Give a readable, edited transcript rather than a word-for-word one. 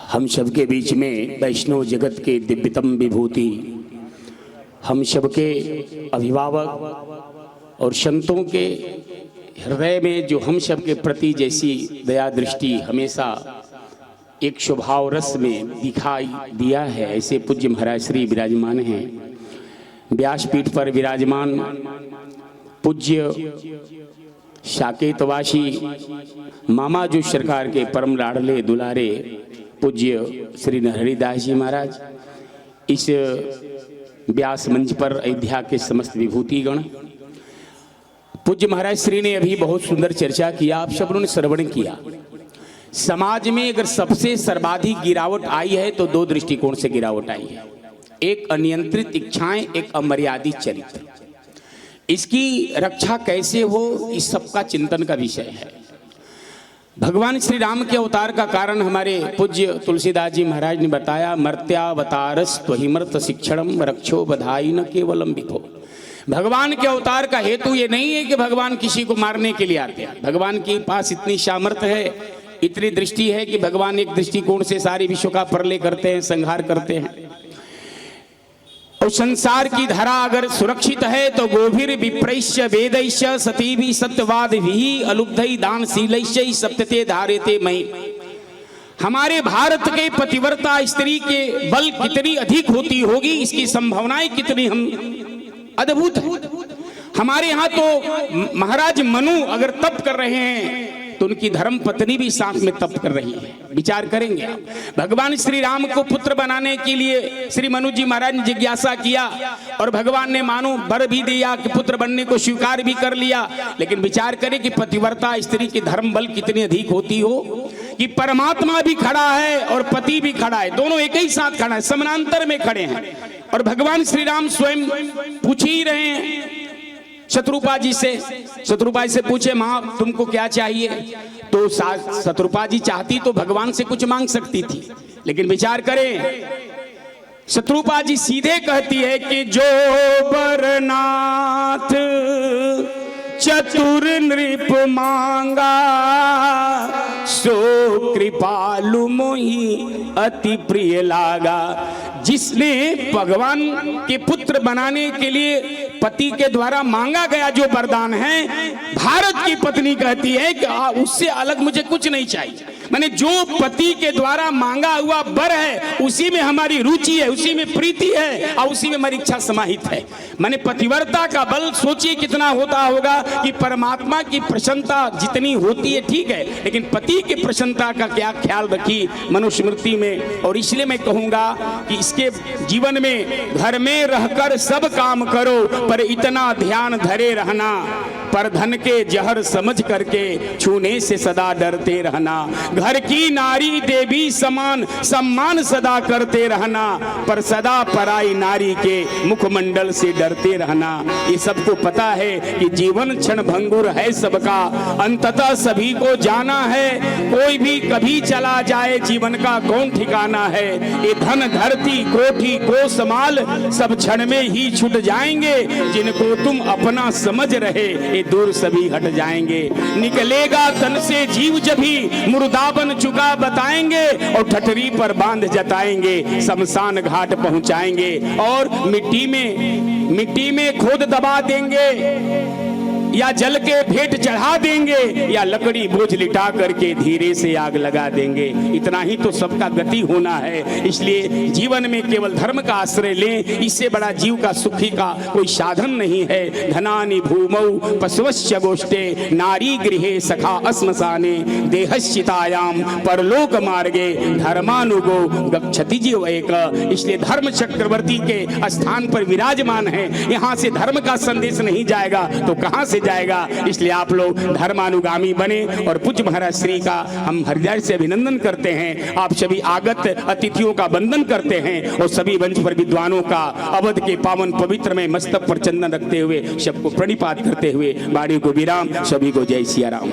हम सबके बीच में वैष्णव जगत के दिव्यतम विभूति, हम सबके अभिभावक और संतों के हृदय में जो हम सबके प्रति जैसी दया दृष्टि हमेशा एक स्वभाव रस में दिखाई दिया है, ऐसे पूज्य महाराज श्री विराजमान हैं। व्यासपीठ पर विराजमान पूज्य साकेतवासी मामा जो सरकार के परम लाडले दुलारे पूज्य श्री हरिदास जी महाराज, इस व्यास मंच पर अयोध्या के समस्त विभूतिगण, पूज्य महाराज श्री ने अभी बहुत सुंदर चर्चा किया, आप सब ने श्रवण किया। समाज में अगर सबसे सर्वाधिक गिरावट आई है तो दो दृष्टिकोण से गिरावट आई है, एक अनियंत्रित इच्छाएं, एक अमर्यादित चरित्र। इसकी रक्षा कैसे हो, इस सबका चिंतन का विषय है। भगवान श्री राम के अवतार का कारण हमारे पूज्य तुलसीदास जी महाराज ने बताया, मर्त्यावतारस त्वहिमर्त शिक्षणम रक्षो बधाई न केवलम विभो। भगवान के अवतार का हेतु ये नहीं है कि भगवान किसी को मारने के लिए आते हैं। भगवान के पास इतनी सामर्थ्य है, इतनी दृष्टि है कि भगवान एक दृष्टिकोण से सारे विश्व का प्रलय करते हैं, संहार करते हैं। और संसार की धारा अगर सुरक्षित है तो गोभिर विप्रैश्य वेदैश्य सती भी सत्यवाद भी अलुब्धई दानशीलैश्य सप्तते धारेते मई। हमारे भारत के पतिव्रता स्त्री के बल कितनी अधिक होती होगी, इसकी संभावनाएं कितनी हम अद्भुत है। हमारे यहाँ तो महाराज मनु अगर तप कर रहे हैं तो उनकी धर्म पत्नी भी साथ में तप कर रही है। विचार करेंगे आप, भगवान श्री राम को पुत्र बनाने के लिए श्री मनु जी महाराज ने जिज्ञासा किया और भगवान ने मानो वर भी दिया कि पुत्र बनने को स्वीकार भी कर लिया। लेकिन विचार करें कि पतिव्रता स्त्री की धर्म बल कितनी अधिक होती हो कि परमात्मा भी खड़ा है और पति भी खड़ा है, दोनों एक ही साथ खड़ा है, समानांतर में खड़े हैं। और भगवान श्री राम स्वयं पूछ ही रहे हैं शत्रुपा जी से। शत्रुपा जी से पूछे, माँ तुमको क्या चाहिए? तो शत्रुपा जी चाहती तो भगवान से कुछ मांग सकती थी, लेकिन विचार करें शत्रुपा जी सीधे कहती है कि जो बरनाथ चतुर नृप मांगा सो कृपालु मोहि अति प्रिय लागा। जिसने भगवान के पुत्र बनाने के लिए पति के द्वारा मांगा गया जो वरदान है, भारत की पत्नी कहती है कि उससे अलग मुझे कुछ नहीं चाहिए। माने जो पति के द्वारा मांगा हुआ वर है उसी में हमारी रुचि है, उसी में प्रीति है और उसी में हमारी इच्छा समाहित है। माने पतिव्रता का बल सोचिए कितना होता होगा कि परमात्मा की प्रसन्नता जितनी होती है ठीक है, लेकिन पति की प्रसन्नता का क्या ख्याल रखी मनुस्मृति में। और इसलिए मैं कहूंगा कि इसके जीवन में घर में रहकर सब काम करो पर इतना ध्यान धरे रहना, पर धन के जहर समझ करके छूने से सदा डरते रहना। घर की नारी देवी समान सम्मान सदा करते रहना, पर सदा पराई नारी के मुखमंडल से डरते रहना। ये सबको पता है कि जीवन क्षण भंगुर है सबका, अंततः सभी को जाना है। कोई भी कभी चला जाए, जीवन का कौन ठिकाना है। ये धन धरती कोठी को समाल सब क्षण में ही छूट जाएंगे। जिनको तुम अपना समझ रहे ये दूर सभी हट जाएंगे। निकलेगा तन से जीव जभी मुर्दा बन चुका बताएंगे, और ठठरी पर बांध जताएंगे शमशान घाट पहुंचाएंगे। और मिट्टी में खोद दबा देंगे, या जल के भेंट चढ़ा देंगे, या लकड़ी बोझ लिटा करके धीरे से आग लगा देंगे। इतना ही तो सबका गति होना है। इसलिए जीवन में केवल धर्म का आश्रय लें, इससे बड़ा जीव का सुखी का कोई साधन नहीं है। धनानि भूमौ पशवस्य गोष्ठे नारी गृहे सखा अस्मशाने देहश्चितायाम परलोक मार्गे धर्मानुगो गच्छति जीव एक। इसलिए धर्म चक्रवर्ती के स्थान पर विराजमान है, यहाँ से धर्म का संदेश नहीं जाएगा तो कहाँ से जाएगा। इसलिए आप लोग धर्मानुगामी बने और पूज्य महाराज श्री का हम हृदय से अभिनंदन करते हैं। आप सभी आगत अतिथियों का वंदन करते हैं और सभी मंच पर विद्वानों का अवध के पावन पवित्र में मस्तक पर चंदन रखते हुए सबको प्रणिपात करते हुए वाणी को विराम। सभी को जय सिया राम।